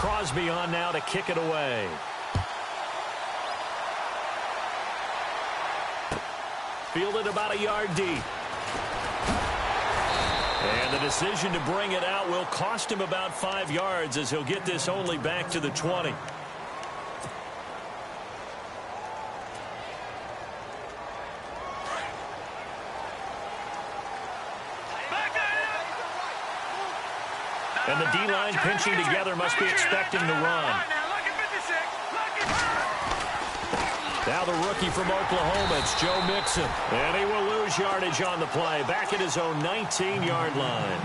Crosby on now to kick it away. Fielded about a yard deep. And the decision to bring it out will cost him about 5 yards as he'll get this only back to the 20. And the D-line pinching together must be expecting the run. Now the rookie from Oklahoma, it's Joe Mixon. And he will lose yardage on the play, back at his own 19-yard line.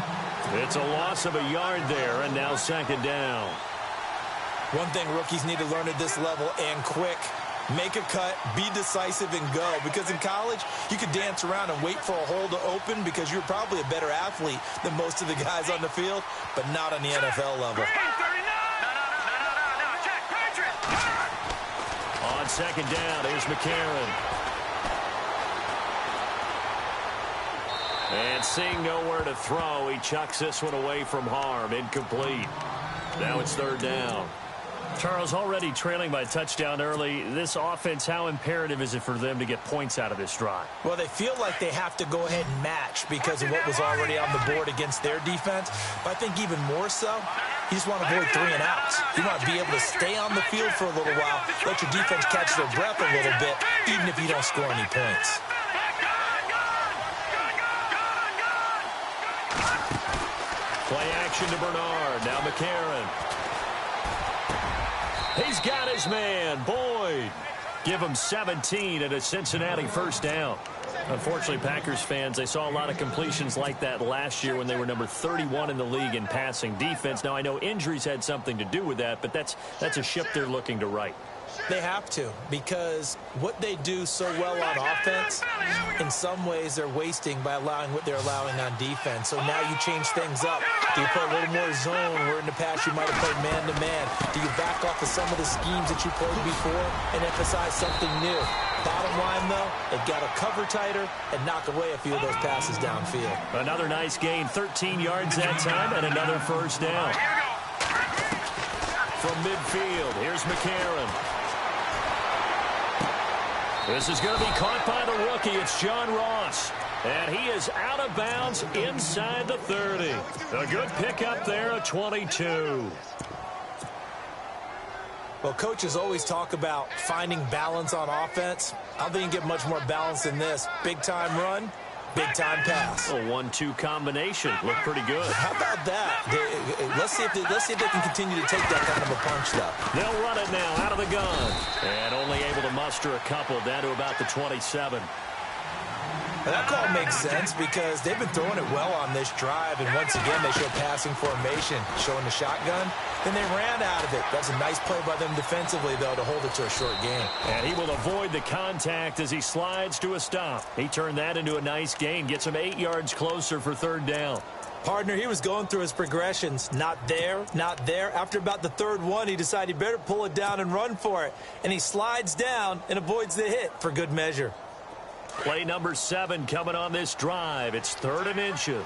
It's a loss of a yard there, and now second down. One thing rookies need to learn at this level, and quick, make a cut, be decisive, and go. Because in college, you could dance around and wait for a hole to open because you're probably a better athlete than most of the guys on the field, but not on the NFL level. On second down, here's McCarron. And seeing nowhere to throw, he chucks this one away from harm. Incomplete. Now it's third down. Charles, already trailing by a touchdown early. This offense, how imperative is it for them to get points out of this drive? Well, they feel like they have to go ahead and match because of what was already on the board against their defense. But I think even more so, you just want to avoid 3 and outs. You want to be able to stay on the field for a little while, let your defense catch their breath a little bit, even if you don't score any points. Play action to Bernard. Now McCarron. He's got his man, Boyd. Give him 17 at a Cincinnati first down. Unfortunately, Packers fans, they saw a lot of completions like that last year when they were number 31 in the league in passing defense. Now, I know injuries had something to do with that, but that's a ship they're looking to right. They have to, because what they do so well on offense, in some ways they're wasting by allowing what they're allowing on defense. So now you change things up. Do you play a little more zone where in the past you might have played man-to-man? Do you back off of some of the schemes that you played before and emphasize something new? Bottom line, though, they've got to cover tighter and knock away a few of those passes downfield. Another nice gain, 13 yards that time, and another first down. From midfield, here's McCarron. This is going to be caught by the rookie. It's John Ross. And he is out of bounds inside the 30. A good pickup there at 22. Well, coaches always talk about finding balance on offense. I don't think you can get much more balance than this. Big-time run, big-time pass. A 1-2 combination. Looked pretty good. How about that? Let's see if they can continue to take that kind of a punch, though. They'll run it now out of the gun. And only able to muster a couple down to about the 27. And that call makes sense because they've been throwing it well on this drive, and once again they show passing formation, showing the shotgun. Then they ran out of it. That's a nice play by them defensively, though, to hold it to a short gain. And he will avoid the contact as he slides to a stop. He turned that into a nice gain, gets him 8 yards closer for third down. Partner, he was going through his progressions. Not there, not there. After about the third one, he decided he better pull it down and run for it. And he slides down and avoids the hit for good measure. Play number 7 coming on this drive. It's 3rd and inches.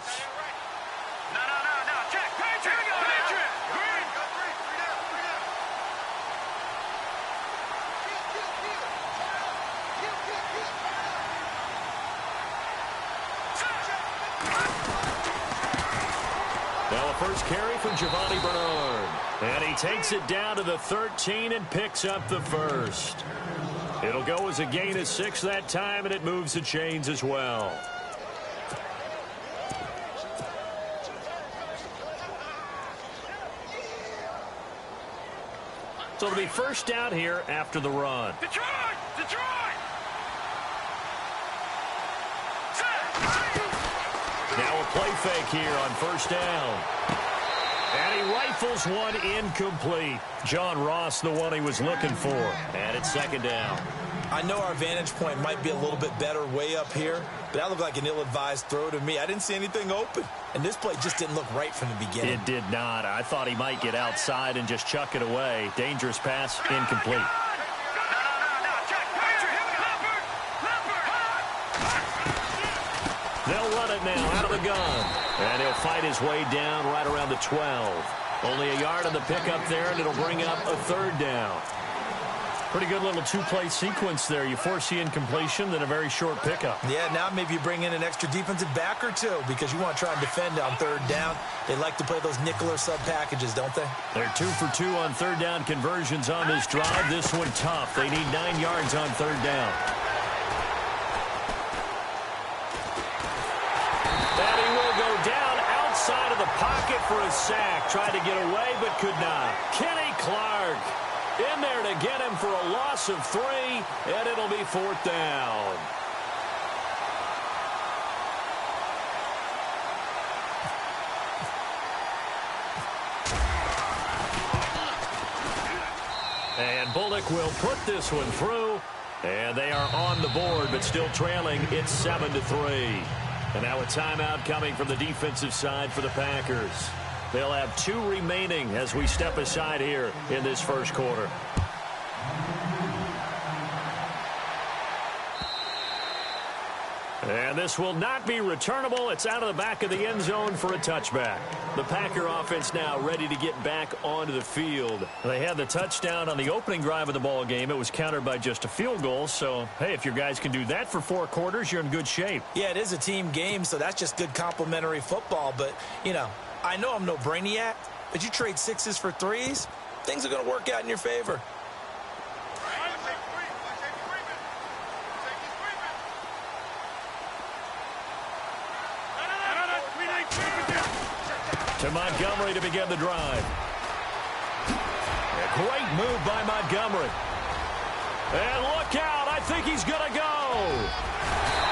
Now a first carry from Giovanni Bernard. And he takes it down to the 13 and picks up the first. It'll go as a gain of 6 that time, and it moves the chains as well. So it'll be first down here after the run. Detroit! Now a play fake here on first down. And he rifles one incomplete. John Ross, the one he was looking for. And it's second down. I know our vantage point might be a little bit better way up here, but that looked like an ill-advised throw to me. I didn't see anything open, and this play just didn't look right from the beginning. It did not. I thought he might get outside and just chuck it away. Dangerous pass, incomplete. They'll run it now out of the gun. And he'll fight his way down right around the 12. Only a yard on the pickup there, and it'll bring up a third down. Pretty good little two-play sequence there. You force the incompletion, then a very short pickup. Yeah, now maybe you bring in an extra defensive back or two because you want to try and defend on third down. They like to play those nickel or sub packages, don't they? They're 2 for 2 on third down conversions on this drive. This one tough. They need 9 yards on third down. And he will go down outside of the pocket for a sack. Tried to get away, but could not. Kenny Clark in there to get him for a loss of 3, and it'll be 4th down. And Bullock will put this one through, and they are on the board, but still trailing. It's 7-3. And now a timeout coming from the defensive side for the Packers. They'll have 2 remaining as we step aside here in this first quarter. And this will not be returnable. It's out of the back of the end zone for a touchback. The Packer offense now ready to get back onto the field. They had the touchdown on the opening drive of the ball game. It was countered by just a field goal. So, hey, if your guys can do that for 4 quarters, you're in good shape. Yeah, it is a team game, so that's just good complementary football. But, you know, I know I'm no brainiac, but you trade 6s for 3s, things are going to work out in your favor. To Montgomery to begin the drive. A great move by Montgomery. And look out, I think he's going to go.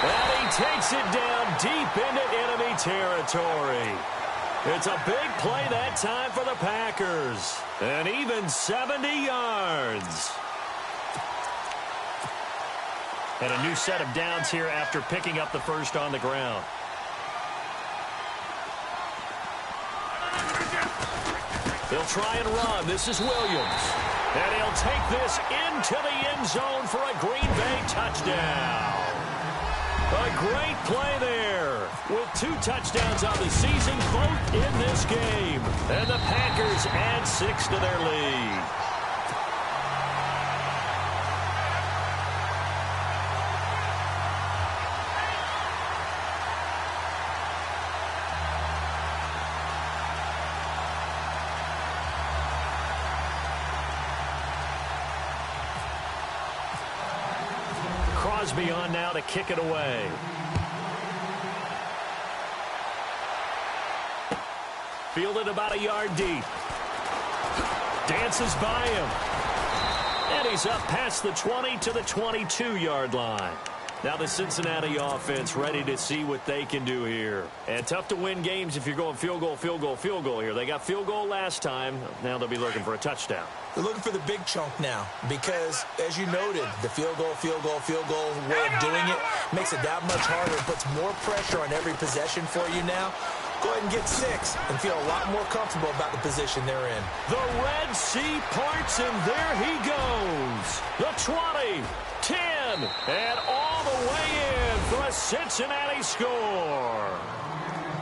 And he takes it down deep into enemy territory. It's a big play that time for the Packers. And even 70 yards. And a new set of downs here after picking up the first on the ground. They'll try and run. This is Williams. And he'll take this into the end zone for a Green Bay touchdown. A great play there with 2 touchdowns on the season, both in this game. And the Packers add 6 to their lead. Crosby on now to kick it away. Fielded about a yard deep. Dances by him. And he's up past the 20 to the 22-yard line. Now the Cincinnati offense ready to see what they can do here. And tough to win games if you're going field goal, field goal, field goal here. They got field goal last time. Now they'll be looking for a touchdown. They're looking for the big chunk now because, as you noted, the field goal way of doing it makes it that much harder. It puts more pressure on every possession for you now. Go ahead and get 6 and feel a lot more comfortable about the position they're in. The Red Sea parts, and there he goes. The 20, 10, and all the way in for a Cincinnati score.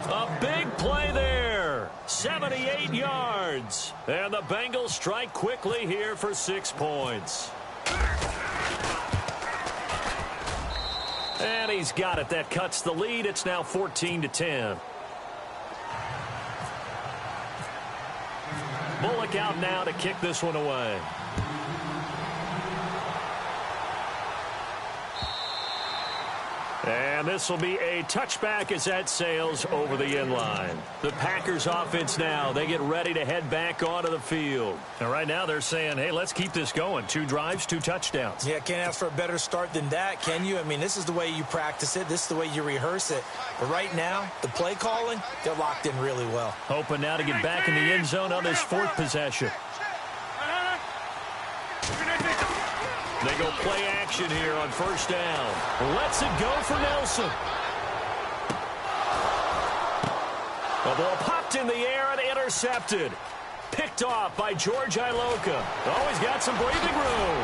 A big play there. 78 yards. And the Bengals strike quickly here for 6 points. And he's got it. That cuts the lead. It's now 14-10. Bullock out now to kick this one away. And this will be a touchback as that sails over the end line. The Packers offense now, they get ready to head back onto the field. And right now they're saying, hey, let's keep this going. 2 drives, 2 touchdowns. Yeah, can't ask for a better start than that, can you? I mean, this is the way you practice it. This is the way you rehearse it. But right now, the play calling, they're locked in really well. Hoping now to get back in the end zone on this 4th possession. They go play action here on first down. Lets it go for Nelson. The ball popped in the air and intercepted. Picked off by George Iloka. Always got some breathing room.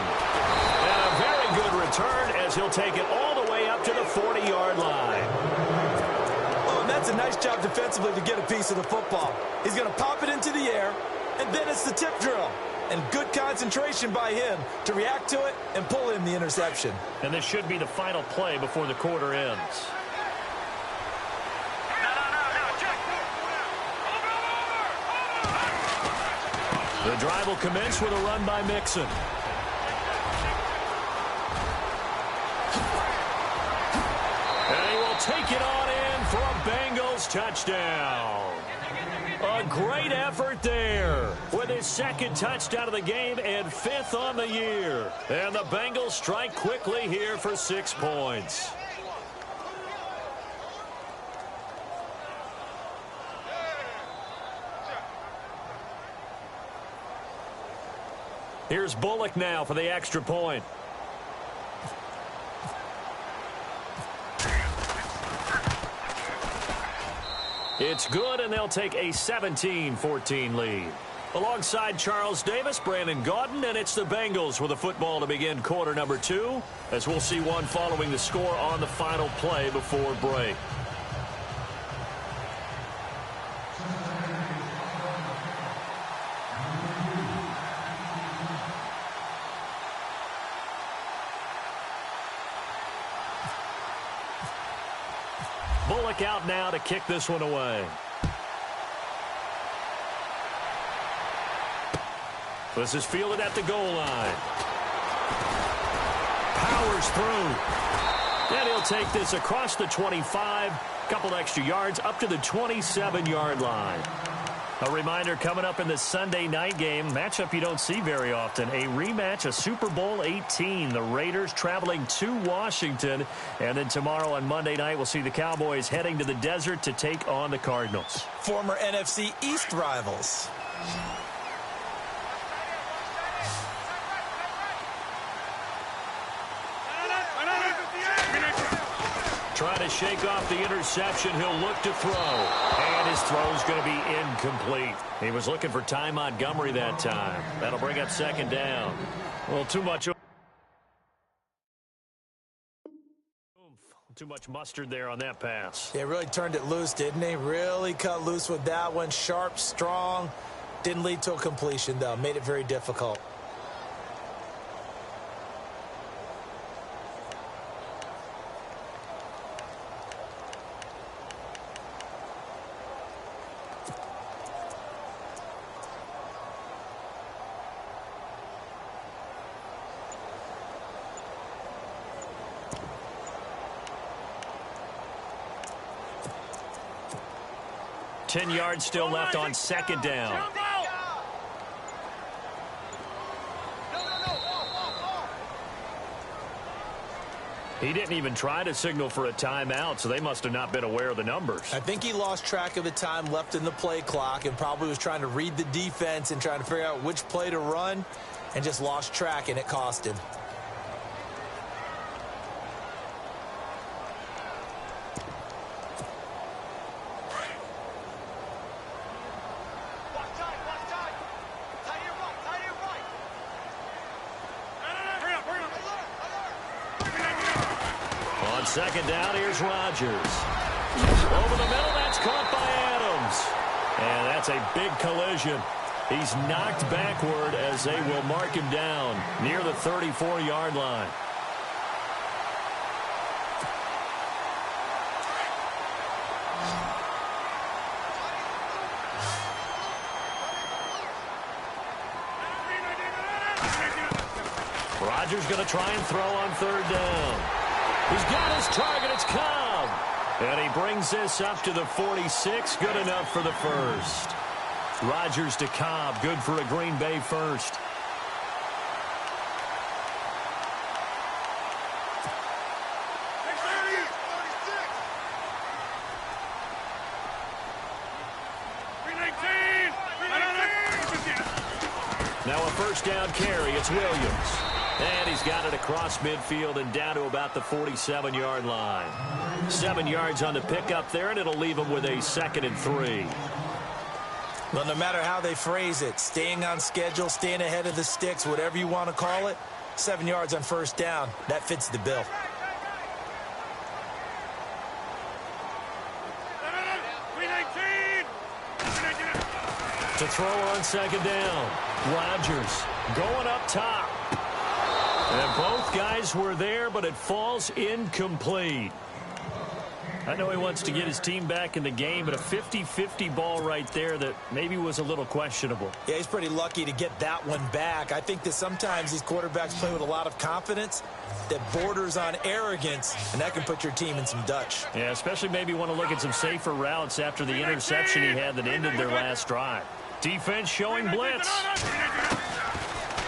And a very good return as he'll take it all the way up to the 40-yard line. Oh, and that's It's a nice job defensively to get a piece of the football. He's going to pop it into the air, and then it's the tip drill. And good concentration by him to react to it and pull in the interception. And this should be the final play before the quarter ends. The drive will commence with a run by Mixon. And he will take it on in for a Bengals touchdown. A great effort there with his second touchdown of the game and 5th on the year. And the Bengals strike quickly here for 6 points. Here's Bullock now for the extra point. It's good, and they'll take a 17-14 lead. Alongside Charles Davis, Brandon Gaudin, and it's the Bengals with the football to begin quarter number 2, as we'll see one following the score on the final play before break. Bullock out now to kick this one away. This is fielded at the goal line. Powers through. And he'll take this across the 25. Couple extra yards up to the 27-yard line. A reminder coming up in the Sunday night game, matchup you don't see very often, a rematch of Super Bowl 18. The Raiders traveling to Washington. And then tomorrow on Monday night, we'll see the Cowboys heading to the desert to take on the Cardinals. Former NFC East rivals. Trying to shake off the interception. He'll look to throw. And his throw's going to be incomplete. He was looking for Ty Montgomery that time. That'll bring up second down. Well, too much mustard there on that pass. They really turned it loose, didn't they? Really cut loose with that one. Sharp, strong. Didn't lead to a completion, though. Made it very difficult. Ten yards still left on second down. He didn't even try to signal for a timeout, so they must have not been aware of the numbers. I think he lost track of the time left in the play clock and probably was trying to read the defense and trying to figure out which play to run and just lost track, and it cost him. Second down, here's Rodgers. Over the middle, that's caught by Adams. And that's a big collision. He's knocked backward as they will mark him down near the 34-yard line. Rodgers going to try and throw on third down. He's got his target. It's Cobb. And he brings this up to the 46. Good enough for the first. Rodgers to Cobb. Good for a Green Bay first. Now a first down carry. It's Williams. And he's got it across midfield and down to about the 47-yard line. 7 yards on the pickup there, and it'll leave him with a 2nd and 3. Well, no matter how they phrase it, staying on schedule, staying ahead of the sticks, whatever you want to call it, 7 yards on first down, that fits the bill. To throw on second down. Rodgers going up top. And both guys were there, but it falls incomplete. I know he wants to get his team back in the game, but a 50-50 ball right there that maybe was a little questionable. Yeah, he's pretty lucky to get that one back. I think that sometimes these quarterbacks play with a lot of confidence that borders on arrogance, and that can put your team in some Dutch. Yeah, especially maybe want to look at some safer routes after the interception he had that ended their last drive. Defense showing blitz.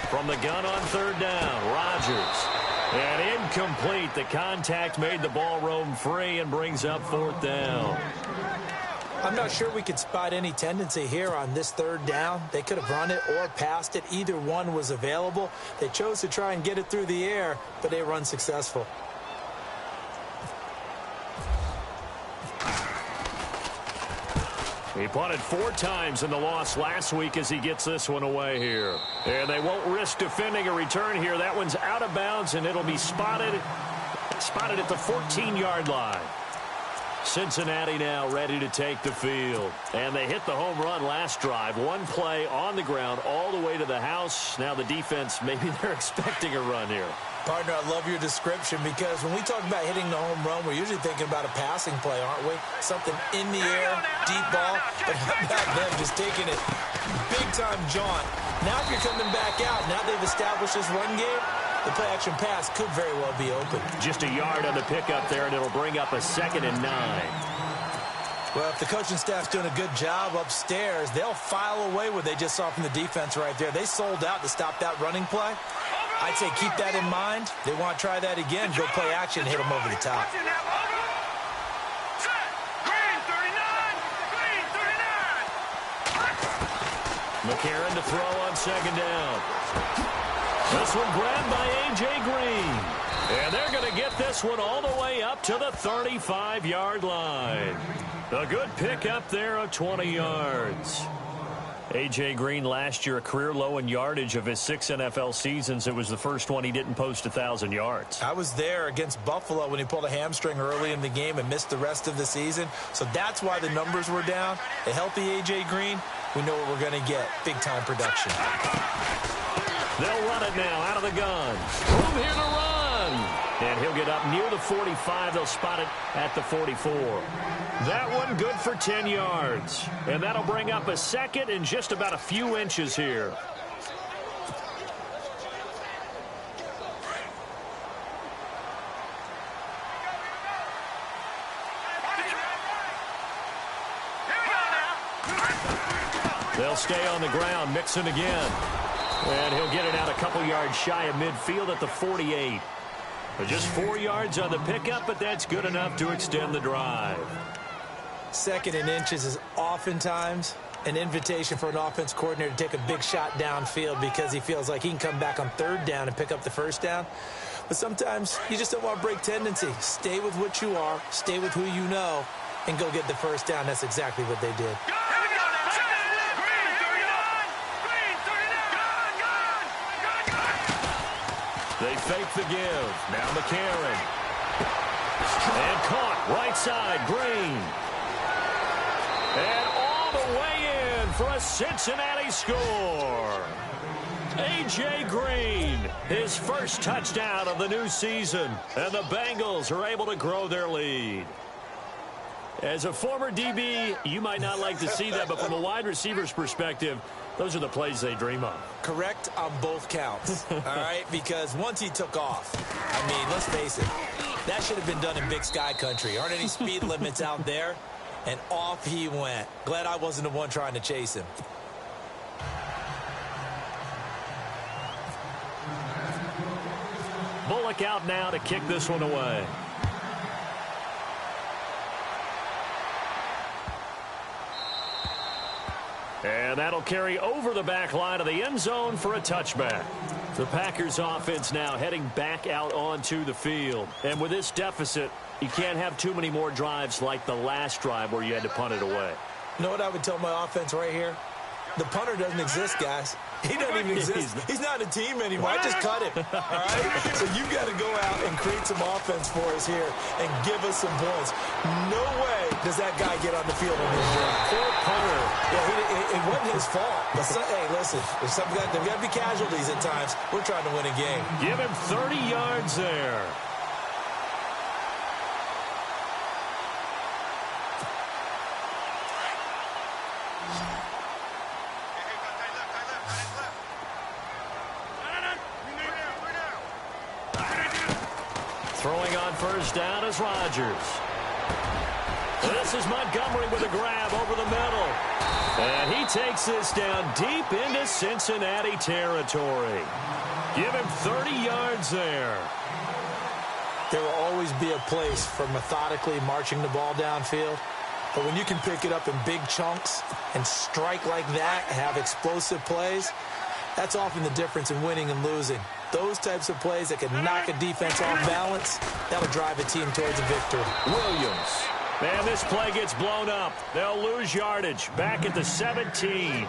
From the gun on third down, Rodgers. And incomplete. The contact made the ball roam free and brings up fourth down. I'm not sure we could spot any tendency here on this third down. They could have run it or passed it. Either one was available. They chose to try and get it through the air, but they were unsuccessful. He punted 4 times in the loss last week as he gets this one away here. And they won't risk defending a return here. That one's out of bounds, and it'll be spotted at the 14-yard line. Cincinnati now ready to take the field. And they hit the home run last drive. One play on the ground all the way to the house. Now the defense, maybe they're expecting a run here. Partner, I love your description because when we talk about hitting the home run, we're usually thinking about a passing play, aren't we? Something in the air, deep ball, but how about them just taking it big-time jaunt. Now if you're coming back out, now they've established this run game, the play-action pass could very well be open. Just a yard on the pickup there, and it'll bring up a 2nd and 9. Well, if the coaching staff's doing a good job upstairs, they'll file away what they just saw from the defense right there. They sold out to stop that running play. I'd say keep that in mind. They want to try that again. Go play action and hit them over the top. McCarron to throw on second down. This one grabbed by A.J. Green. And they're going to get this one all the way up to the 35-yard line. A good pick up there of 20 yards. A.J. Green last year a career low in yardage of his 6 NFL seasons. It was the first one he didn't post 1,000 yards. I was there against Buffalo when he pulled a hamstring early in the game and missed the rest of the season. So that's why the numbers were down. A healthy A.J. Green, we know what we're going to get. Big-time production. They'll run it now out of the gun. Room here to run. And he'll get up near the 45. They'll spot it at the 44. That one good for 10 yards. And that'll bring up a 2nd and just about a few inches here. They'll stay on the ground, Mixon again. And he'll get it out a couple yards shy of midfield at the 48. But just 4 yards on the pickup, but that's good enough to extend the drive. 2nd and inches is oftentimes an invitation for an offense coordinator to take a big shot downfield because he feels like he can come back on 3rd down and pick up the 1st down. But sometimes you just don't want to break tendency. Stay with what you are, stay with who you know, and go get the 1st down. That's exactly what they did. They fake the give. Now McCarron. And caught right side, Green. And all the way in for a Cincinnati score. A.J. Green, his first touchdown of the new season. And the Bengals are able to grow their lead. As a former DB, you might not like to see that, but from a wide receiver's perspective, those are the plays they dream of. Correct on both counts, all right? Because once he took off, I mean, let's face it, that should have been done in Big Sky country. Aren't any speed limits out there? And off he went. Glad I wasn't the one trying to chase him. Bullock out now to kick this one away. And that'll carry over the back line of the end zone for a touchback. The Packers offense now heading back out onto the field. And with this deficit, you can't have too many more drives like the last drive where you had to punt it away. You know what I would tell my offense right here? The punter doesn't exist, guys. He doesn't even exist. He's not a team anymore. I just cut him. All right? So you've got to go out and create some offense for us here and give us some points. No way does that guy get on the field on his drive. Poor punter. Yeah, it wasn't his fault. But hey, listen, there's got to be casualties at times. We're trying to win a game. Give him 30 yards there. Throwing on first down is Rodgers. This is Montgomery with a grab over the middle. And he takes this down deep into Cincinnati territory. Give him 30 yards there. There will always be a place for methodically marching the ball downfield. But when you can pick it up in big chunks and strike like that, have explosive plays, that's often the difference in winning and losing. Those types of plays that can knock a defense off balance, that'll drive a team towards a victory. Williams. And this play gets blown up. They'll lose yardage. Back at the 17.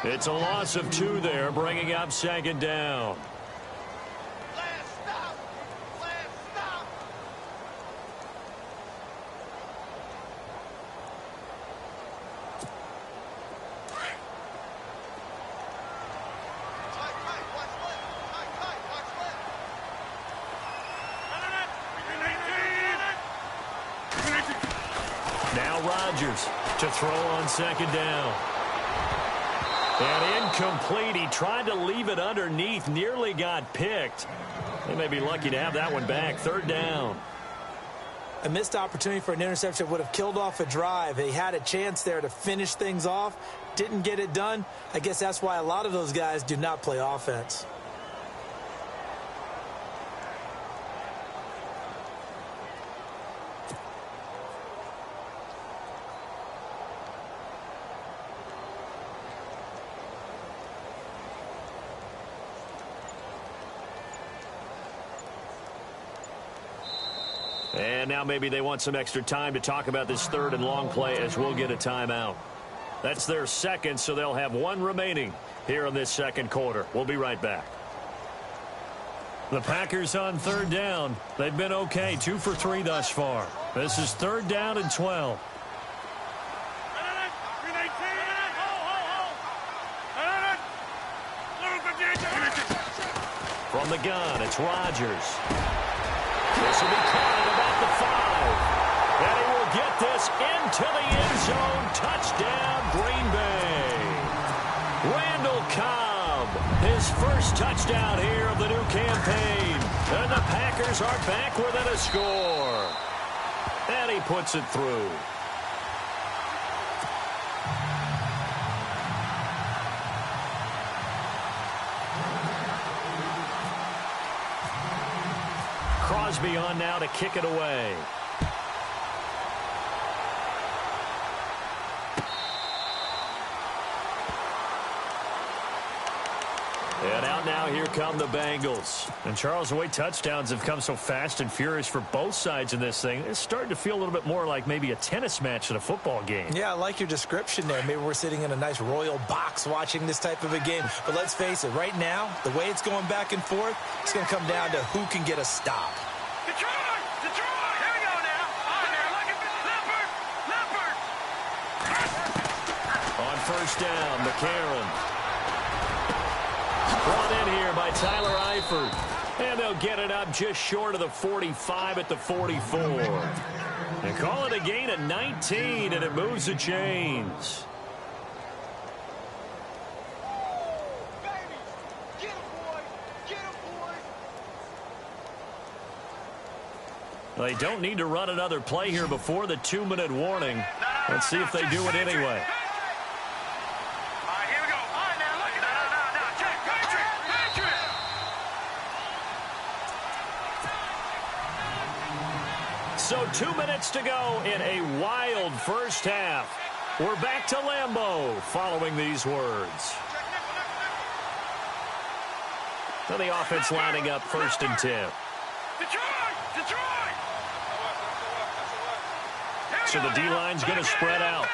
It's a loss of 2 there, bringing up second down. Rodgers to throw on second down. And incomplete. He tried to leave it underneath, nearly got picked. They may be lucky to have that one back. Third down. A missed opportunity for an interception would have killed off a drive. They had a chance there to finish things off. Didn't get it done. I guess that's why a lot of those guys do not play offense. And now maybe they want some extra time to talk about this third and long play as we'll get a timeout. That's their second, so they'll have 1 remaining here in this second quarter. We'll be right back. The Packers on third down. They've been okay, 2 for 3 thus far. This is third down and 12. From the gun, it's Rodgers. This will be caught at about the 5. And he will get this into the end zone. Touchdown, Green Bay. Randall Cobb, his first touchdown here of the new campaign. And the Packers are back within a score. And he puts it through. Crosby on now to kick it away. And out now, here come the Bengals. And Charles, the way touchdowns have come so fast and furious for both sides in this thing, it's starting to feel a little bit more like maybe a tennis match than a football game. Yeah, I like your description there. Maybe we're sitting in a nice royal box watching this type of a game. But let's face it, right now, the way it's going back and forth, it's going to come down to who can get a stop. Detroit! Here we go now. Look at Leopard. On first down, McCarron. Brought in here by Tyler Eifert. And they'll get it up just short of the 45 at the 44. And call it a gain of 19, and it moves the chains. They don't need to run another play here before the 2-minute warning. Let's see if they do it anyway. So 2 minutes to go in a wild first half. We're back to Lambeau following these words. So the offense lining up first and 10. Detroit! So the D-line's going to spread out.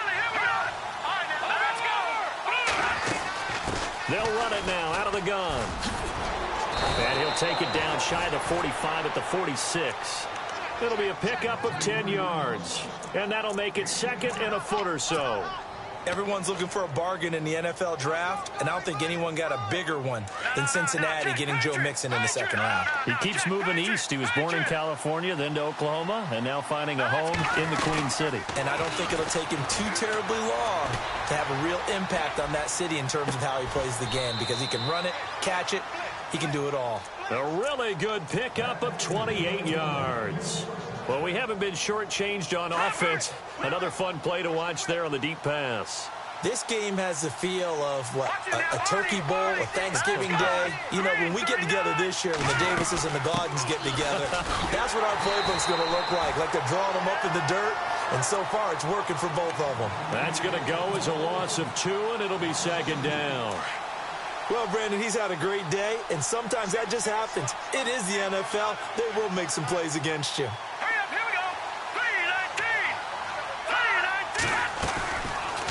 They'll run it now out of the gun. And he'll take it down shy of the 45 at the 46. It'll be a pickup of 10 yards. And that'll make it second and a foot or so. Everyone's looking for a bargain in the NFL draft, and I don't think anyone got a bigger one than Cincinnati getting Joe Mixon in the second round. He keeps moving east. He was born in California, then to Oklahoma, and now finding a home in the Queen City. And I don't think it'll take him too terribly long to have a real impact on that city in terms of how he plays the game, because he can run it, catch it, he can do it all. A really good pickup of 28 yards. Well, we haven't been shortchanged on offense. Another fun play to watch there on the deep pass. This game has the feel of, what, a turkey bowl, a Thanksgiving day. You know, when we get together this year, when the Davises and the Gaudens get together, that's what our playbook's going to look like they're drawing them up in the dirt. And so far, it's working for both of them. That's going to go as a loss of 2, and it'll be second down. Well, Brandon, he's had a great day, and sometimes that just happens. It is the NFL. They will make some plays against you.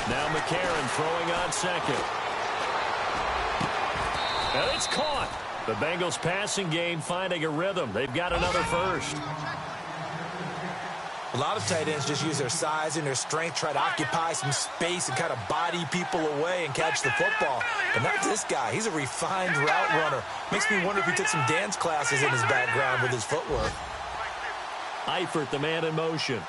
Now McCarron throwing on second. And it's caught. The Bengals passing game finding a rhythm. They've got another first. A lot of tight ends just use their size and their strength, try to occupy some space and kind of body people away and catch the football. But not this guy. He's a refined route runner. Makes me wonder if he took some dance classes in his background with his footwork. Eifert, the man in motion.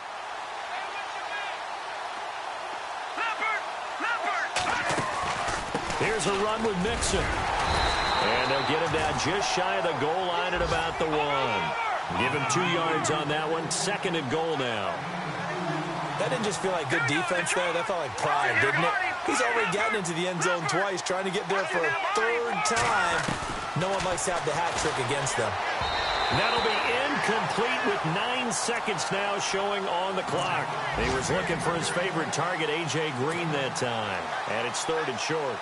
Here's a run with Mixon. And they'll get him down just shy of the goal line at about the 1. Give him 2 yards on that one. Second and goal now. That didn't just feel like good defense there. That felt like pride, didn't it? He's already gotten into the end zone twice, trying to get there for a third time. No one likes to have the hat trick against them. That'll be incomplete with 9 seconds now showing on the clock. He was looking for his favorite target, A.J. Green, that time. And it's third and short.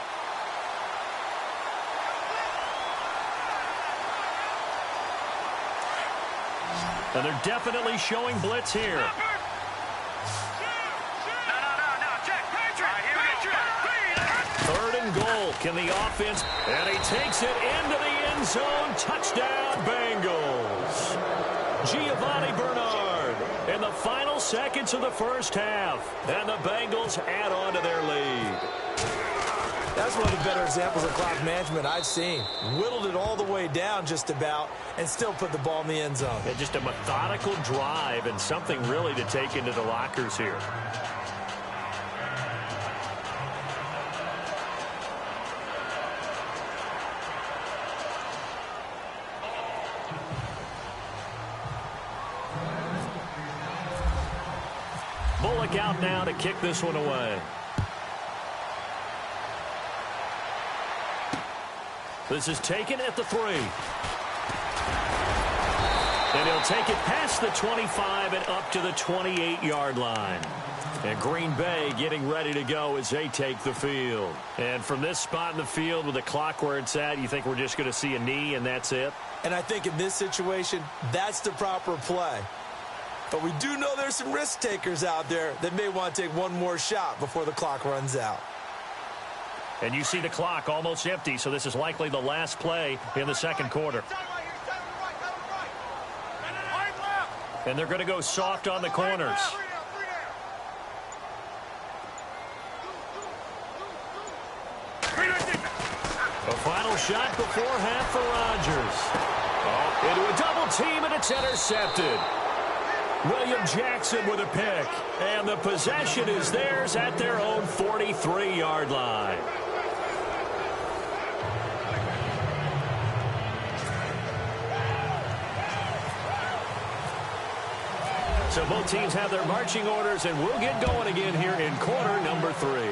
And they're definitely showing blitz here. Third and goal. Can the offense? And he takes it into the end zone. Touchdown, Bengals. Giovanni Bernard in the final seconds of the first half. And the Bengals add on to their lead. That's one of the better examples of clock management I've seen. Whittled it all the way down just about and still put the ball in the end zone. Yeah, just a methodical drive and something really to take into the lockers here. Bullock out now to kick this one away. This is taken at the 3. And he'll take it past the 25 and up to the 28-yard line. And Green Bay getting ready to go as they take the field. And from this spot in the field with the clock where it's at, you think we're just going to see a knee and that's it? And I think in this situation, that's the proper play. But we do know there's some risk takers out there that may want to take one more shot before the clock runs out. And you see the clock almost empty, so this is likely the last play in the second quarter. And they're going to go soft on the corners. A final shot before half for Rodgers. Oh, into a double team, and it's intercepted. William Jackson with a pick. And the possession is theirs at their own 43-yard line. So both teams have their marching orders, and we'll get going again here in quarter number 3.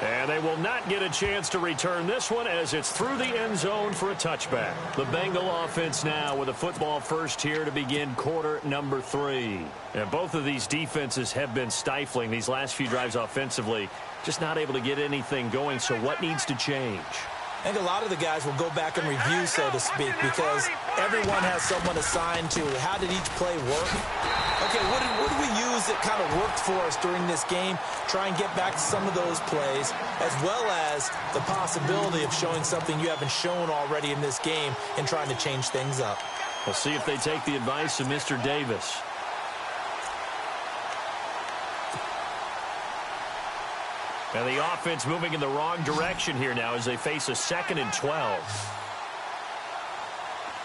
And they will not get a chance to return this one as it's through the end zone for a touchback. The Bengal offense now with a football first here to begin quarter number 3. And both of these defenses have been stifling these last few drives offensively. Just not able to get anything going, so what needs to change? I think a lot of the guys will go back and review, so to speak, because everyone has someone assigned to how did each play work. Okay, what did we use that kind of worked for us during this game? Try and get back to some of those plays, as well as the possibility of showing something you haven't shown already in this game and trying to change things up. We'll see if they take the advice of Mr. Davis. And the offense moving in the wrong direction here now as they face a 2nd and 12.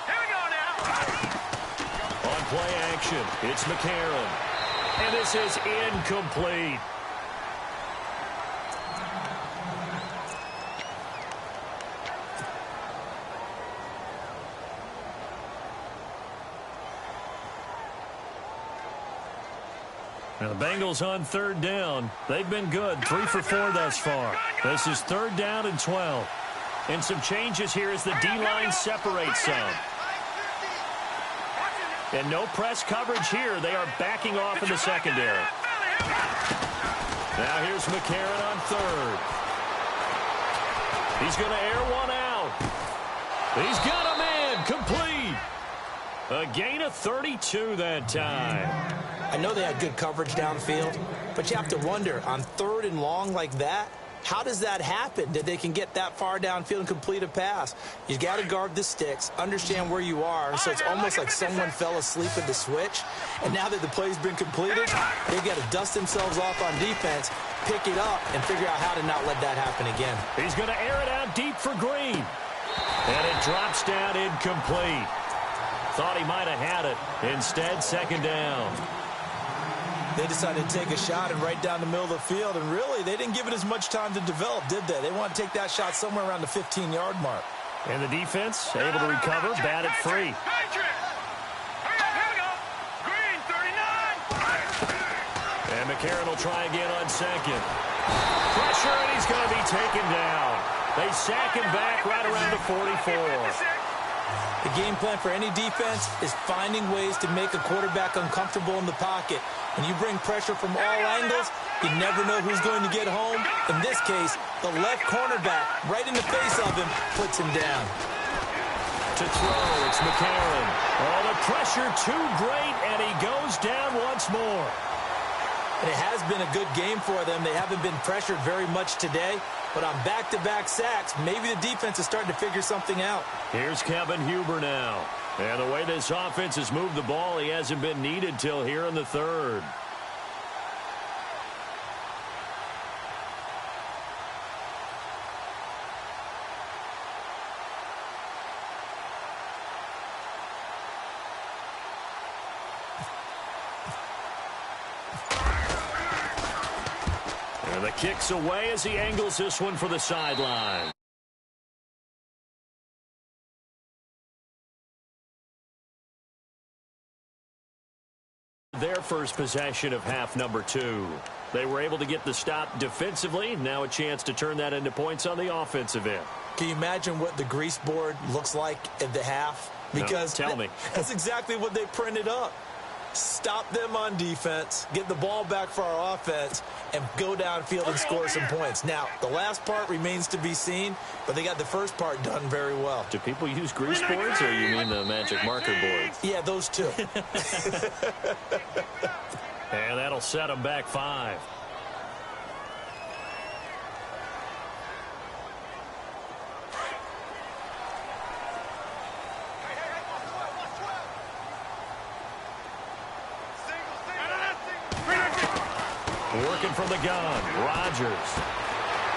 Here we go now. On play action, it's McCarron. And this is incomplete. Now the Bengals on 3rd down. They've been good, 3 for 4 thus far. This is 3rd down and 12. And some changes here as the D-line separates some. And no press coverage here. They are backing off in the secondary. Now here's McCarron on 3rd. He's going to air one out. He's got a man complete. A gain of 32 that time. I know they had good coverage downfield, but you have to wonder, on 3rd and long like that, how does that happen that they can get that far downfield and complete a pass? You got to guard the sticks, understand where you are, so it's almost like someone fell asleep at the switch, and now that the play's been completed, they've got to dust themselves off on defense, pick it up, and figure out how to not let that happen again. He's going to air it out deep for Green. And it drops down incomplete. Thought he might have had it. Instead, 2nd down. They decided to take a shot and right down the middle of the field, and really, they didn't give it as much time to develop, did they? They want to take that shot somewhere around the 15-yard mark. And the defense able to recover, bat it free. Here we go. Green, 39. And McCarron will try again on 2nd. Pressure, and he's going to be taken down. They sack him back right around the 44. The game plan for any defense is finding ways to make a quarterback uncomfortable in the pocket. When you bring pressure from all angles, you never know who's going to get home. In this case, the left cornerback, right in the face of him, puts him down. To throw, it's McCarron. Oh, the pressure too great, and he goes down once more. And it has been a good game for them. They haven't been pressured very much today. But on back-to-back sacks, maybe the defense is starting to figure something out. Here's Kevin Huber now. And the way this offense has moved the ball, he hasn't been needed till here in the 3rd. And the kick's away as he angles this one for the sideline. Their first possession of half number 2. They were able to get the stop defensively. Now a chance to turn that into points on the offensive end. Can you imagine what the grease board looks like at the half? Because no, tell me. That's exactly what they printed up. Stop them on defense, get the ball back for our offense, and go downfield and score some points. Now, the last part remains to be seen, but they got the first part done very well. Do people use grease boards, or you mean the magic marker boards? Yeah, those two. And that'll set them back 5. Working from the gun, Rodgers.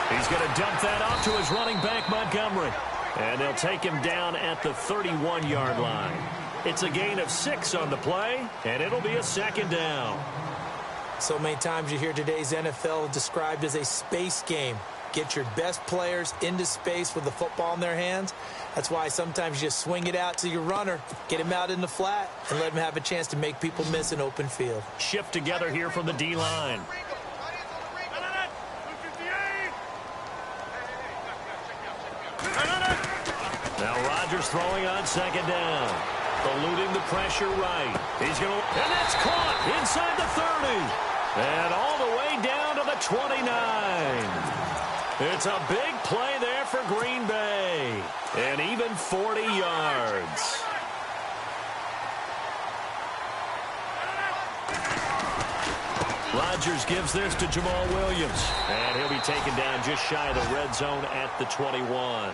He's going to dump that off to his running back, Montgomery. And they'll take him down at the 31-yard line. It's a gain of 6 on the play, and it'll be a 2nd down. So many times you hear today's NFL described as a space game. Get your best players into space with the football in their hands. That's why sometimes you just swing it out to your runner, get him out in the flat, and let him have a chance to make people miss an open field. Shift together here from the D-line. Now Rodgers throwing on 2nd down. Eluding the pressure right. He's going to, and that's caught inside the 30. And all the way down to the 29. It's a big play there for Green Bay. Rodgers gives this to Jamal Williams. And he'll be taken down just shy of the red zone at the 21.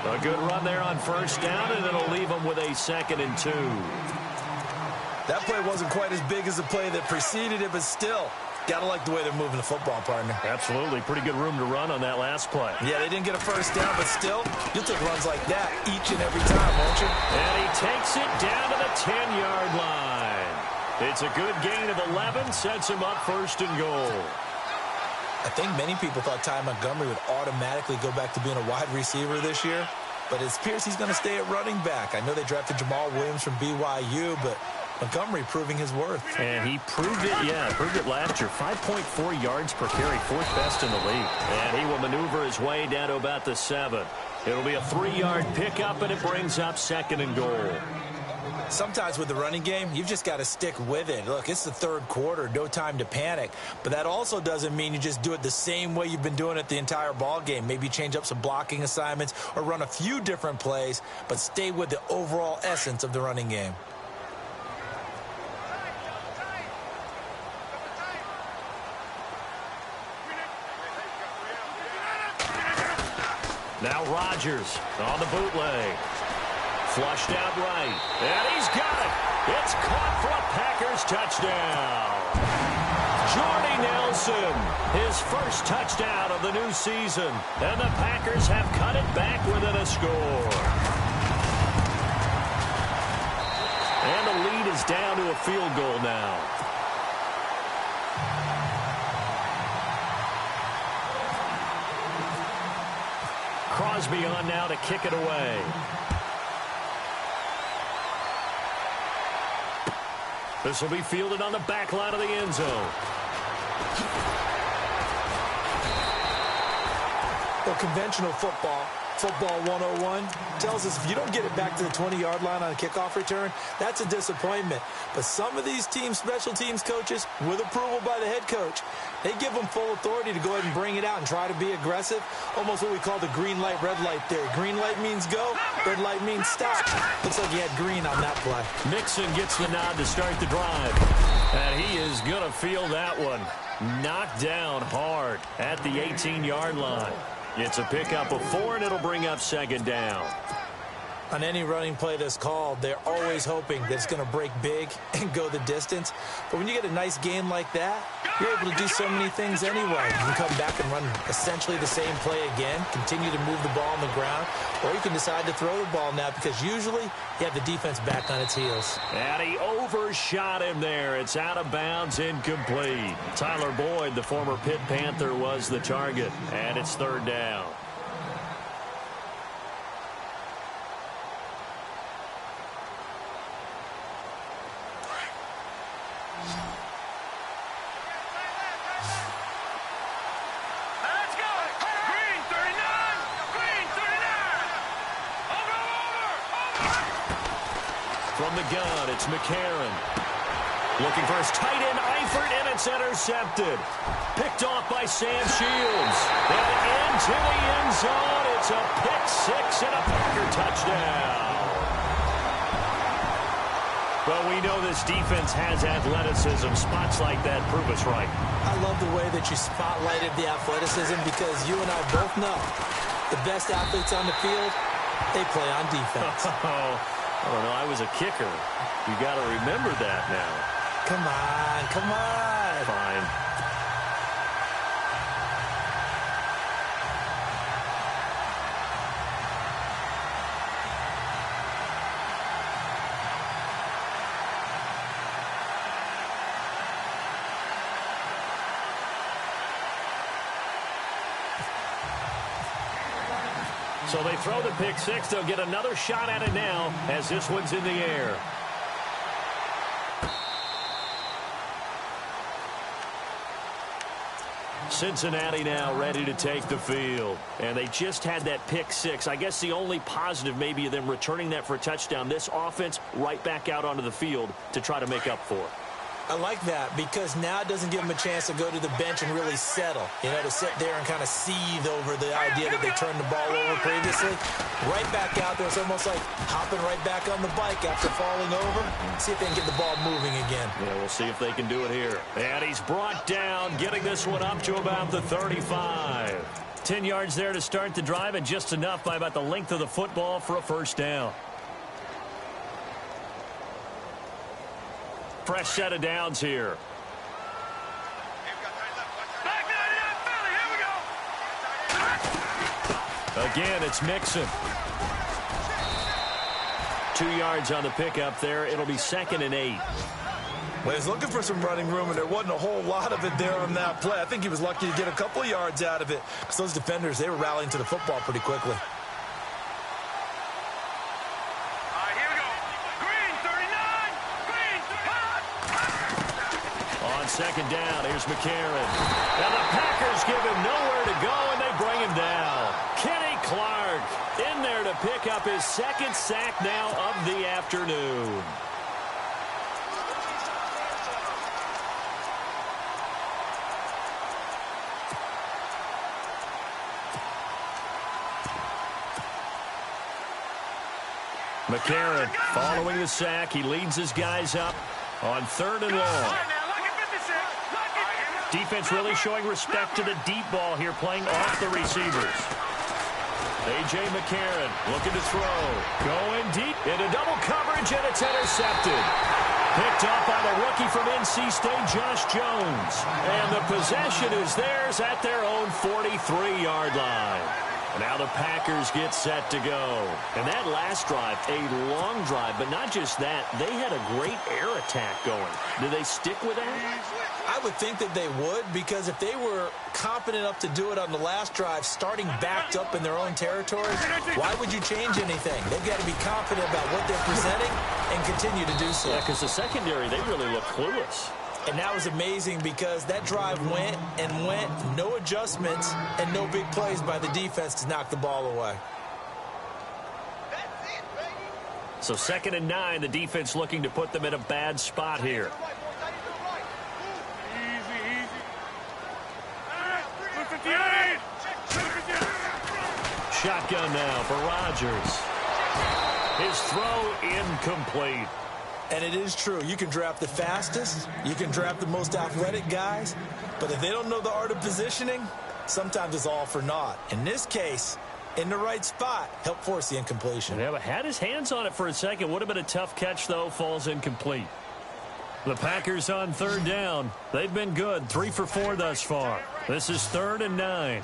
A good run there on first down, and it'll leave them with a 2nd and 2. That play wasn't quite as big as the play that preceded it, but still, gotta like the way they're moving the football, partner. Absolutely. Pretty good room to run on that last play. Yeah, they didn't get a first down, but still, you'll take runs like that each and every time, won't you? And he takes it down to the 10-yard line. It's a good gain of 11, sets him up 1st and goal. I think many people thought Ty Montgomery would automatically go back to being a wide receiver this year, but it appears he's going to stay at running back. I know they drafted Jamal Williams from BYU, but Montgomery proving his worth. And he proved it last year. 5.4 yards per carry, 4th best in the league. And he will maneuver his way down to about the 7. It'll be a 3-yard pickup, and it brings up 2nd and goal. Sometimes with the running game, you've just got to stick with it. Look, it's the 3rd quarter, no time to panic. But that also doesn't mean you just do it the same way you've been doing it the entire ball game. Maybe change up some blocking assignments or run a few different plays, but stay with the overall essence of the running game. Now Rodgers on the bootleg. Flushed out right. And he's got it. It's caught for a Packers touchdown. Jordy Nelson, his first touchdown of the new season. And the Packers have cut it back within a score. And the lead is down to a field goal now. Crosby on now to kick it away. This will be fielded on the back line of the end zone. Well, conventional football 101, tells us if you don't get it back to the 20-yard line on a kickoff return, that's a disappointment. But some of these teams, special teams coaches, with approval by the head coach, they give them full authority to go ahead and bring it out and try to be aggressive. Almost what we call the green light, red light theory. Green light means go, red light means stop. Looks like he had green on that play. Mixon gets the nod to start the drive. And he is going to feel that one. Knocked down hard at the 18-yard line. It's a pickup of 4, and it'll bring up 2nd down. On any running play that's called, they're always hoping that it's going to break big and go the distance. But when you get a nice gain like that, you're able to do so many things anyway. You can come back and run essentially the same play again, continue to move the ball on the ground, or you can decide to throw the ball now because usually you have the defense back on its heels. And he overshot him there. It's out of bounds, incomplete. Tyler Boyd, the former Pitt Panther, was the target, and it's 3rd down. From the gun, it's McCarron. Looking for his tight end, Eifert, and it's intercepted. Picked off by Sam Shields. And into the end zone. It's a pick 6 and a Packer touchdown. Well, we know this defense has athleticism. Spots like that prove us right. I love the way that you spotlighted the athleticism because you and I both know the best athletes on the field, they play on defense. I don't know. I was a kicker. You got to remember that now. Come on. Come on. Fine. So they throw the pick 6. They'll get another shot at it now as this one's in the air. Cincinnati now ready to take the field. And they just had that pick 6. I guess the only positive maybe of them returning that for a touchdown. This offense right back out onto the field to try to make up for it. I like that because now it doesn't give them a chance to go to the bench and really settle, to sit there and kind of seethe over the idea that they turned the ball over previously. Right back out there. It's almost like hopping right back on the bike after falling over. See if they can get the ball moving again. Yeah, we'll see if they can do it here. And he's brought down, getting this one up to about the 35. 10 yards there to start the drive, and just enough by about the length of the football for a first down. Fresh set of downs here. Again, it's Mixon. 2 yards on the pickup there. It'll be 2nd and 8. Well, he's looking for some running room, and there wasn't a whole lot of it there on that play. I think he was lucky to get a couple of yards out of it because those defenders, they were rallying to the football pretty quickly. Second down, here's McCarron. Now the Packers give him nowhere to go, and they bring him down. Kenny Clark in there to pick up his 2nd sack now of the afternoon. McCarron following the sack. He leads his guys up on 3rd and long. Defense really showing respect to the deep ball here, playing off the receivers. A.J. McCarron looking to throw. Going deep into double coverage, and it's intercepted. Picked up by the rookie from NC State, Josh Jones. And the possession is theirs at their own 43-yard line. Now the Packers get set to go. And that last drive, a long drive, but not just that. They had a great air attack going. Do they stick with that? I would think that they would, because if they were competent enough to do it on the last drive, starting backed up in their own territory, why would you change anything? They've got to be confident about what they're presenting and continue to do so. Yeah, because the secondary, they really look clueless. And that was amazing because that drive went and went, no adjustments, and no big plays by the defense to knock the ball away. So 2nd and 9, the defense looking to put them in a bad spot here. Shotgun now for Rodgers. His throw incomplete. And it is true. You can draft the fastest. You can draft the most athletic guys. But if they don't know the art of positioning, sometimes it's all for naught. In this case, in the right spot, help force the incompletion. Yeah, but had his hands on it for a second. Would have been a tough catch, though. Falls incomplete. The Packers on 3rd down. They've been good. 3 for 4 thus far. This is 3rd and 9.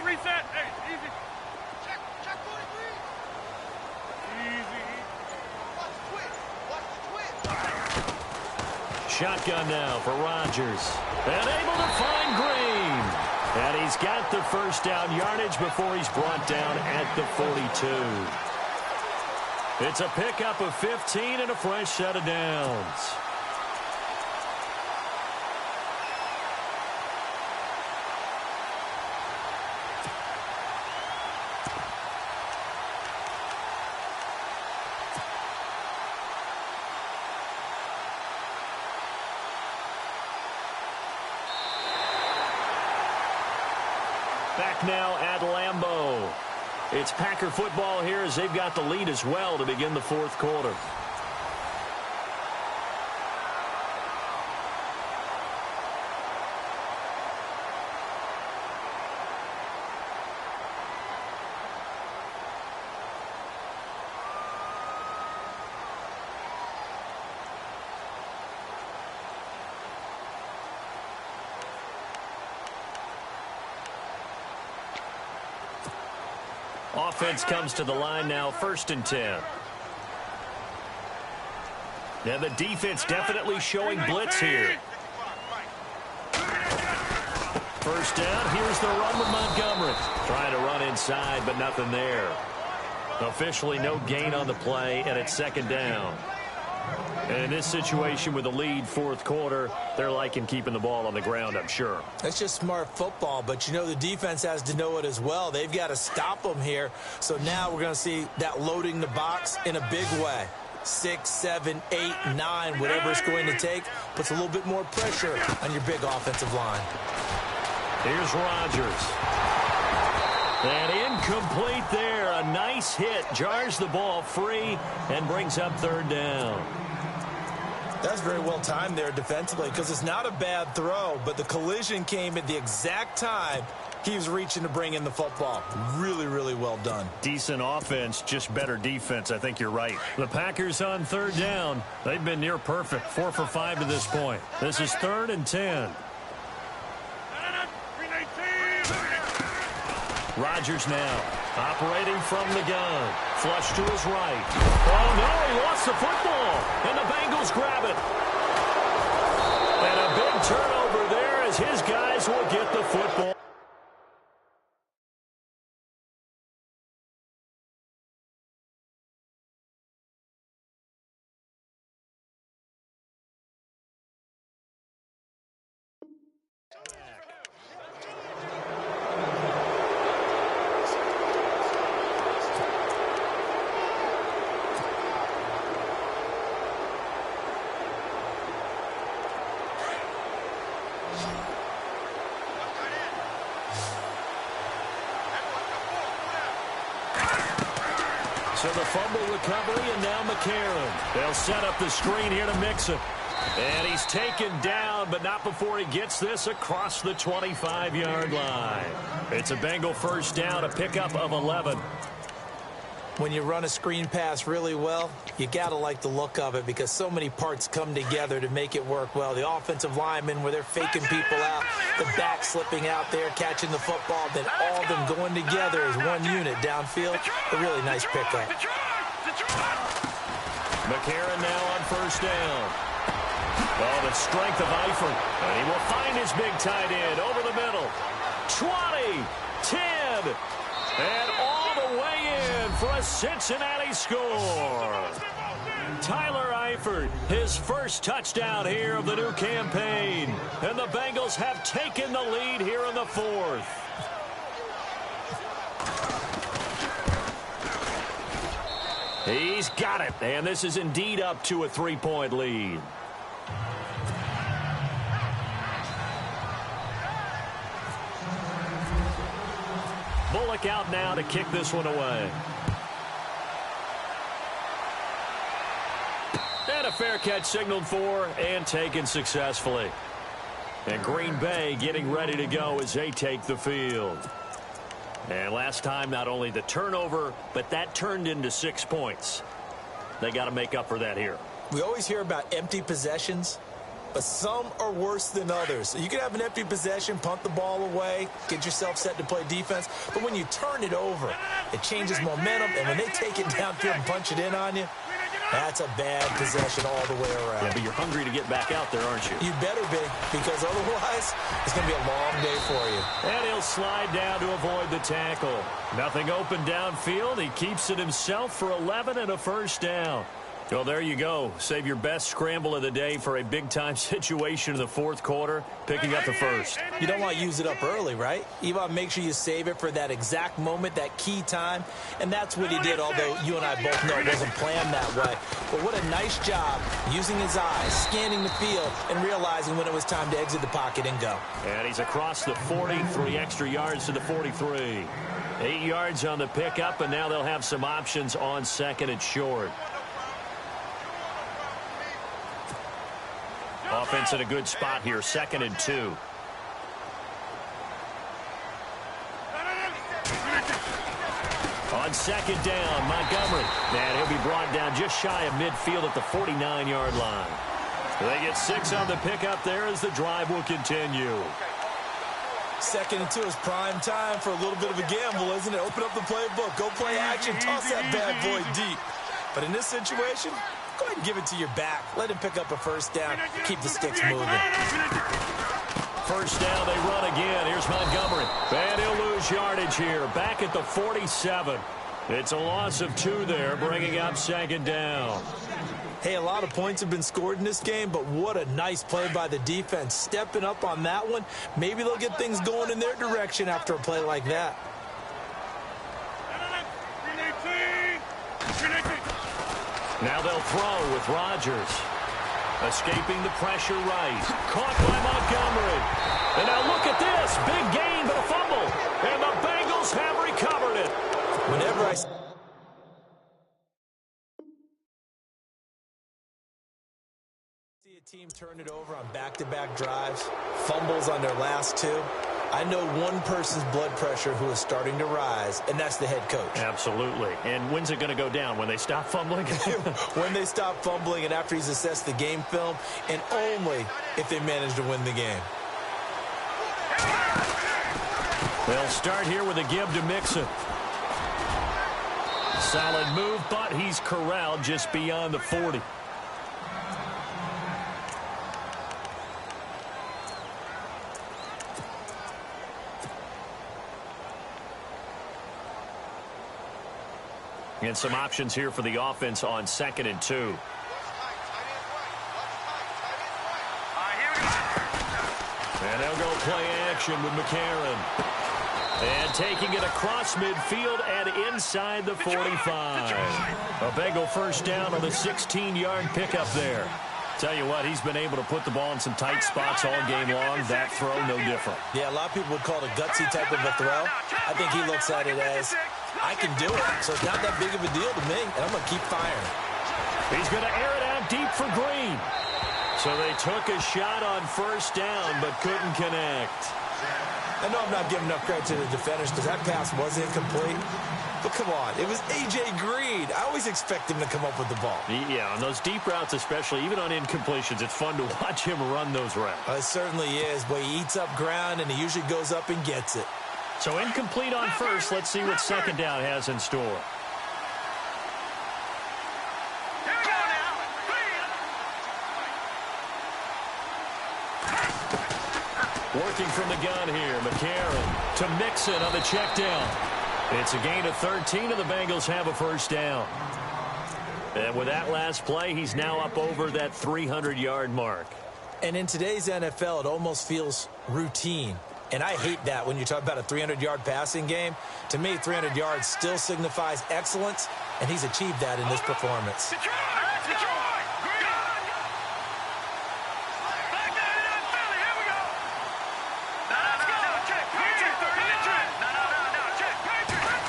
Reset. Hey, easy. Check 43. Easy. Watch the twist. Shotgun now for Rodgers. And able to find Green. And he's got the first down yardage before he's brought down at the 42. It's a pickup of 15 and a fresh set of downs. Back now at Lambeau. It's Packer football here as they've got the lead as well to begin the 4th quarter. Offense comes to the line now, 1st and 10. Now the defense definitely showing blitz here. First down, here's the run with Montgomery. Trying to run inside, but nothing there. Officially no gain on the play, and it's 2nd down. And in this situation with the lead 4th quarter, they're liking keeping the ball on the ground, I'm sure. That's just smart football, but the defense has to know it as well. They've got to stop them here. So now we're going to see that loading the box in a big way. 6, 7, 8, 9, whatever it's going to take, puts a little bit more pressure on your big offensive line. Here's Rodgers. And incomplete there. A nice hit. Jars the ball free and brings up third down. That's very well timed there defensively because it's not a bad throw, but the collision came at the exact time he was reaching to bring in the football. Really, really well done. Decent offense, just better defense. I think you're right. The Packers on third down. They've been near perfect. 4 for 5 to this point. This is 3rd and 10. Rodgers now operating from the gun. Flush to his right. Oh, no, he lost the football. And the Bengals grab it. And a big turnover there as his guys will get the football. So the fumble recovery, and now McCarron. They'll set up the screen here to mix it. And he's taken down, but not before he gets this across the 25-yard line. It's a Bengal first down, a pickup of 11. When you run a screen pass really well, you got to like the look of it because so many parts come together to make it work well. The offensive linemen where they're faking people out, the back slipping out there, catching the football, then all of them going together as one unit downfield. A really nice pickup. McCarron now on first down. Oh, the strength of Eifert. And he will find his big tight end over the middle. 20, 10, and all the way in for a Cincinnati score. Tyler Eifert, his first touchdown here of the new campaign. And the Bengals have taken the lead here in the 4th. He's got it, and this is indeed up to a 3-point lead. Bullock out now to kick this one away. And a fair catch signaled for and taken successfully. And Green Bay getting ready to go as they take the field. And last time, not only the turnover, but that turned into 6 points. They got to make up for that here. We always hear about empty possessions, but some are worse than others. You can have an empty possession, punt the ball away, get yourself set to play defense, but when you turn it over, it changes momentum, and when they take it downfield and punch it in on you, that's a bad possession all the way around. Yeah, but you're hungry to get back out there, aren't you? You better be, because otherwise it's going to be a long day for you. And he'll slide down to avoid the tackle. Nothing open downfield. He keeps it himself for 11 and a first down. Well, there you go. Save your best scramble of the day for a big-time situation in the 4th quarter, picking up the first. You don't want to use it up early, right? You want to make sure you save it for that exact moment, that key time, and that's what he did, although you and I both know it wasn't planned that way. But what a nice job using his eyes, scanning the field, and realizing when it was time to exit the pocket and go. And he's across the 40, 3 extra yards to the 43. 8 yards on the pickup, and now they'll have some options on 2nd and short. Offense in a good spot here, 2nd and 2. On 2nd down, Montgomery. And he'll be brought down just shy of midfield at the 49-yard line. They get 6 on the pickup there as the drive will continue. 2nd and 2 is prime time for a little bit of a gamble, isn't it? Open up the playbook, go play action, toss that bad boy deep. But in this situation, go ahead and give it to your back. Let him pick up a first down. Keep the sticks moving. First down, they run again. Here's Montgomery. And he'll lose yardage here. Back at the 47. It's a loss of 2 there, bringing up 2nd down. Hey, a lot of points have been scored in this game, but what a nice play by the defense. Stepping up on that one. Maybe they'll get things going in their direction after a play like that. Now they'll throw with Rodgers. Escaping the pressure right. Caught by Montgomery. And now look at this. Big gain, but a fumble. And the Bengals have recovered it. Whenever I see a team turn it over on back-to-back drives, fumbles on their last two, I know one person's blood pressure who is starting to rise, and that's the head coach. Absolutely. And when's it going to go down? When they stop fumbling? When they stop fumbling and after he's assessed the game film, and only if they manage to win the game. They'll start here with a give to Mixon. Solid move, but he's corralled just beyond the 40. And some options here for the offense on 2nd and 2. And they'll go play action with McCarron. And taking it across midfield and inside the 45. A Bengal first down on the 16-yard pickup there. Tell you what, he's been able to put the ball in some tight spots all game long. That throw, no different. Yeah, a lot of people would call it a gutsy type of a throw. I think he looks at it as, I can do it, so it's not that big of a deal to me, and I'm going to keep firing. He's going to air it out deep for Green. So they took a shot on first down, but couldn't connect. I know I'm not giving enough credit to the defenders because that pass was incomplete. But come on, it was A.J. Green. I always expect him to come up with the ball. Yeah, on those deep routes especially, even on incompletions, it's fun to watch him run those routes. It certainly is, but he eats up ground, and he usually goes up and gets it. So incomplete on first. Let's see what second down has in store. Here we go now. Working from the gun here, McCarron to Mixon on the check down. It's a gain of 13, and the Bengals have a first down. And with that last play, he's now up over that 300-yard mark. And in today's NFL, it almost feels routine. And I hate that when you talk about a 300-yard passing game. To me, 300 yards still signifies excellence, and he's achieved that in this performance. Detroit! Detroit! Back down in Philly. Here we go. Let's go. Check. Patriot. Patriot. No. Check. Patriot.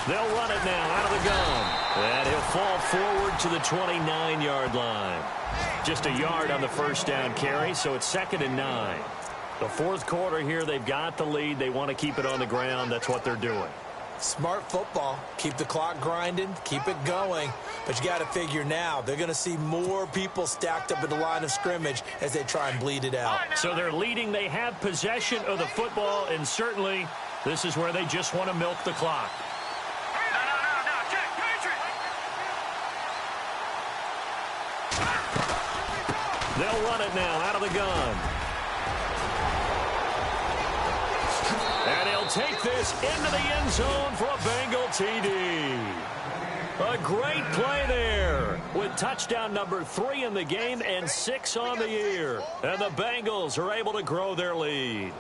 They'll run it now out of the gun. And he'll fall forward to the 29-yard line. Just a yard on the first down carry, so it's 2nd and 9. The fourth quarter here, they've got the lead. They want to keep it on the ground. That's what they're doing. Smart football. Keep the clock grinding. Keep it going. But you got to figure now, they're going to see more people stacked up at the line of scrimmage as they try and bleed it out. So they're leading. They have possession of the football, and certainly this is where they just want to milk the clock. No. Check. Patriot. They'll run it now out of the gun. And he'll take this into the end zone for a Bengal TD. A great play there with touchdown number 3 in the game and 6 on the year. And the Bengals are able to grow their lead.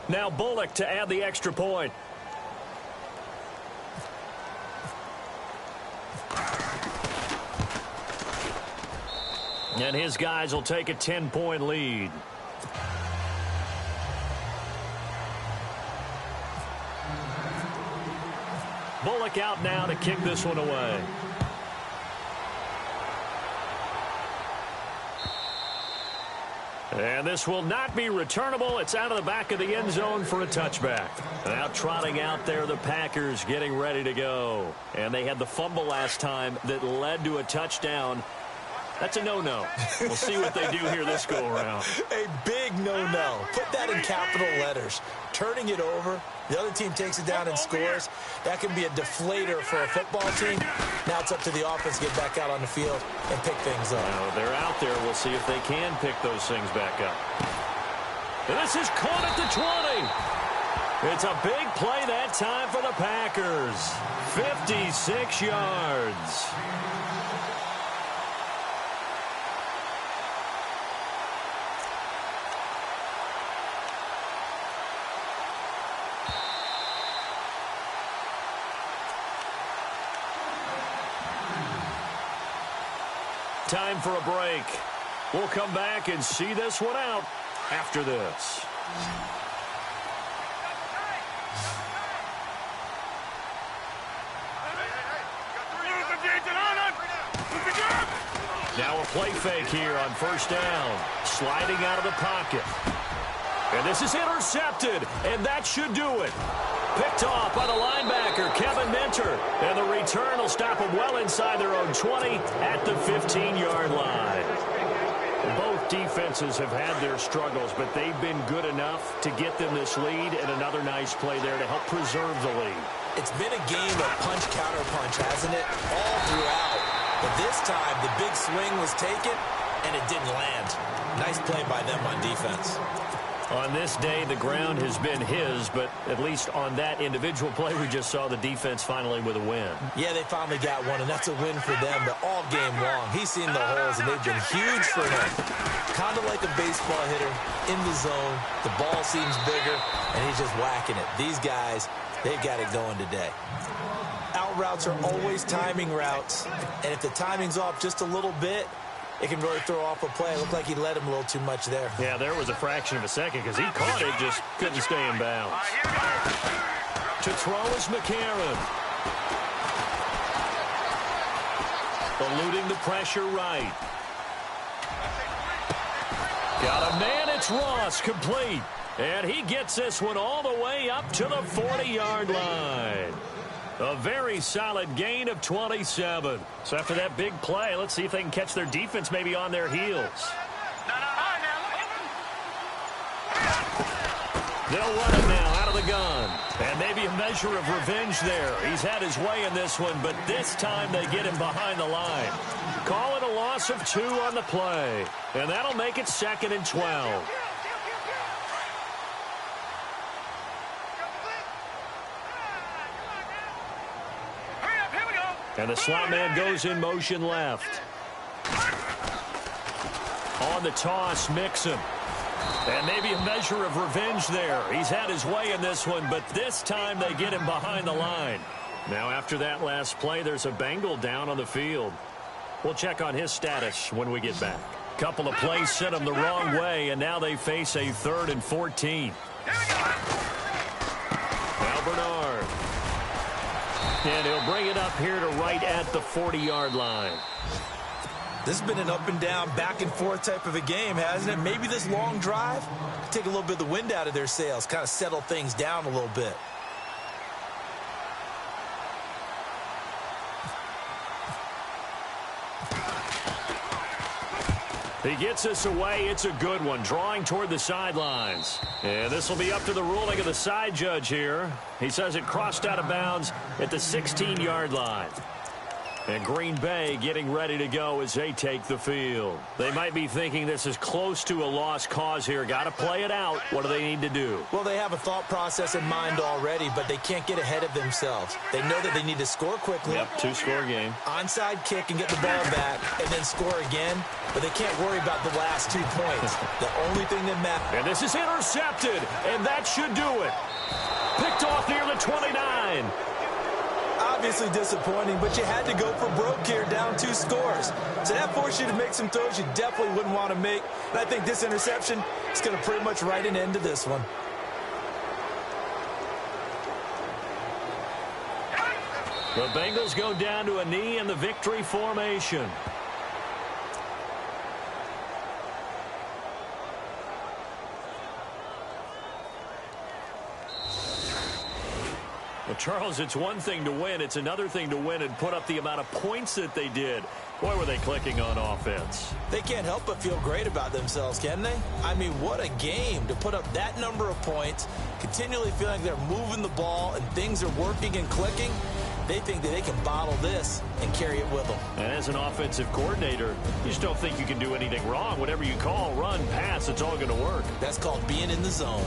Now Bullock to add the extra point. And his guys will take a 10-point lead. Bullock out now to kick this one away. And this will not be returnable. It's out of the back of the end zone for a touchback. Now trotting out there, the Packers getting ready to go. And they had the fumble last time that led to a touchdown. That's a no-no. We'll see what they do here this go-around. A big no-no. Put that in capital letters. Turning it over, the other team takes it down and scores. That can be a deflator for a football team. Now it's up to the offense to get back out on the field and pick things up. Now they're out there. We'll see if they can pick those things back up. And this is caught at the 20. It's a big play that time for the Packers. 56 yards. time for a break. We'll come back and see this one out after this. Now a play fake here on first down. Sliding out of the pocket. And this is intercepted, and that should do it. Picked off by the linebacker, Kevin Minter. And the return will stop them well inside their own 20 at the 15-yard line. Both defenses have had their struggles, but they've been good enough to get them this lead, and another nice play there to help preserve the lead. It's been a game of punch-counter-punch, hasn't it? All throughout. But this time, the big swing was taken, and it didn't land. Nice play by them on defense. On this day, the ground has been his, but at least on that individual play, we just saw the defense finally with a win. Yeah, they finally got one, and that's a win for them, but all game long, he's seen the holes, and they've been huge for him. Kind of like a baseball hitter, in the zone, the ball seems bigger, and he's just whacking it. These guys, they've got it going today. Out routes are always timing routes, and if the timing's off just a little bit, it can really throw off a play. It looked like he let him a little too much there. Yeah, there was a fraction of a second because he caught it, just couldn't stay in bounds. To throw is McCarron. Eluding the pressure right. Got a man, it's Ross, complete. And he gets this one all the way up to the 40-yard line. A very solid gain of 27. So after that big play, let's see if they can catch their defense maybe on their heels. They'll run it now out of the gun. And maybe a measure of revenge there. He's had his way in this one, but this time they get him behind the line. Call it a loss of 2 on the play. And that'll make it 2nd and 12. And the slot man goes in motion left. On the toss, Mixon. And maybe a measure of revenge there. He's had his way in this one, but this time they get him behind the line. Now after that last play, there's a Bengal down on the field. We'll check on his status when we get back. Couple of plays sent him the wrong way, and now they face a 3rd and 14. Now Bernard. And he'll bring it up here to right at the 40-yard line. This has been an up and down, back and forth type of a game, hasn't it? Maybe this long drive take a little bit of the wind out of their sails, kind of settle things down a little bit. He gets this away. It's a good one, drawing toward the sidelines. And this will be up to the ruling of the side judge here. He says it crossed out of bounds at the 16-yard line. And Green Bay getting ready to go as they take the field. They might be thinking this is close to a lost cause here. Got to play it out. What do they need to do? Well, they have a thought process in mind already, but they can't get ahead of themselves. They know that they need to score quickly. Yep, 2-score game. Onside kick and get the ball back and then score again, but they can't worry about the last 2 points. The only thing that matters. And this is intercepted, and that should do it. Picked off near the 29. Obviously disappointing, but you had to go for broke here, down 2 scores. So that forced you to make some throws you definitely wouldn't want to make. And I think this interception is going to pretty much write an end to this one. The Bengals go down to a knee in the victory formation. Well, Charles, it's one thing to win. It's another thing to win and put up the amount of points that they did. Boy, were they clicking on offense. They can't help but feel great about themselves, can they? I mean, what a game to put up that number of points, continually feeling they're moving the ball and things are working and clicking. They think that they can bottle this and carry it with them. And as an offensive coordinator, you just don't think you can do anything wrong. Whatever you call, run, pass, it's all going to work. That's called being in the zone.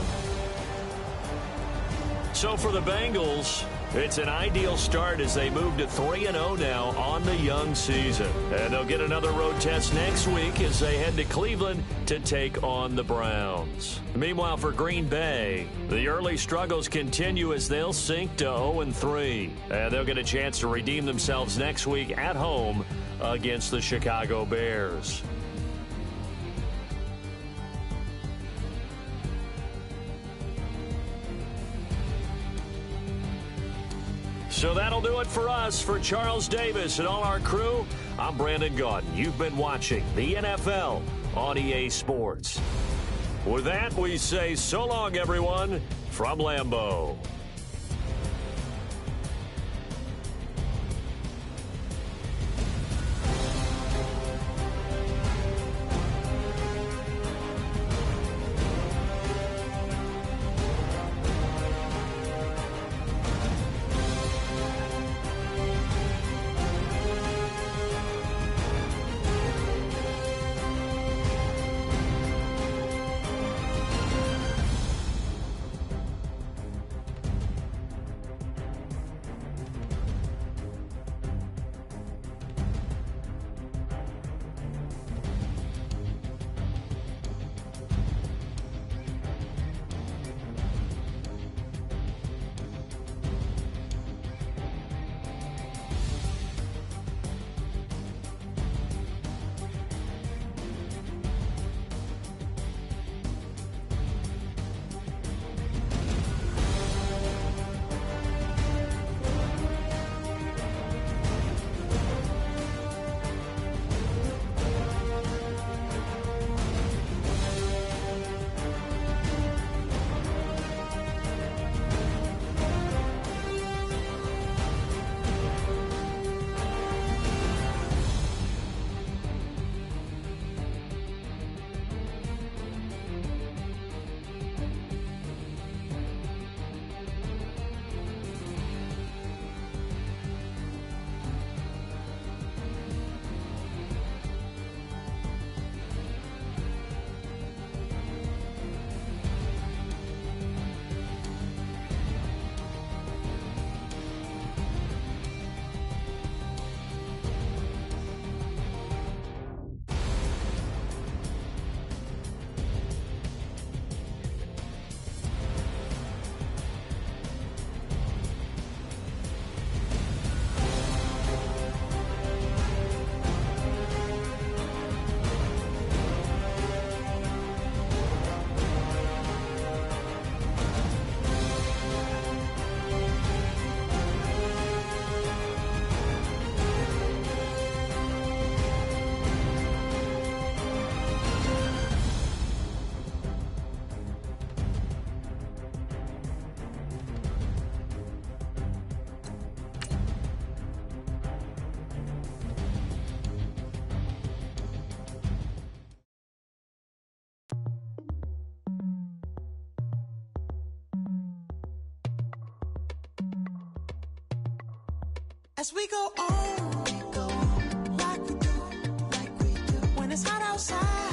So for the Bengals, It's an ideal start as they move to 3-0 now on the young season. And they'll get another road test next week as they head to Cleveland to take on the Browns. Meanwhile, for Green Bay, the early struggles continue as they'll sink to 0-3. And they'll get a chance to redeem themselves next week at home against the Chicago Bears. So that'll do it for us. For Charles Davis and all our crew, I'm Brandon Gaudin. You've been watching the NFL on EA Sports. With that, we say so long, everyone, from Lambeau. As we go on like we do, when it's hot outside.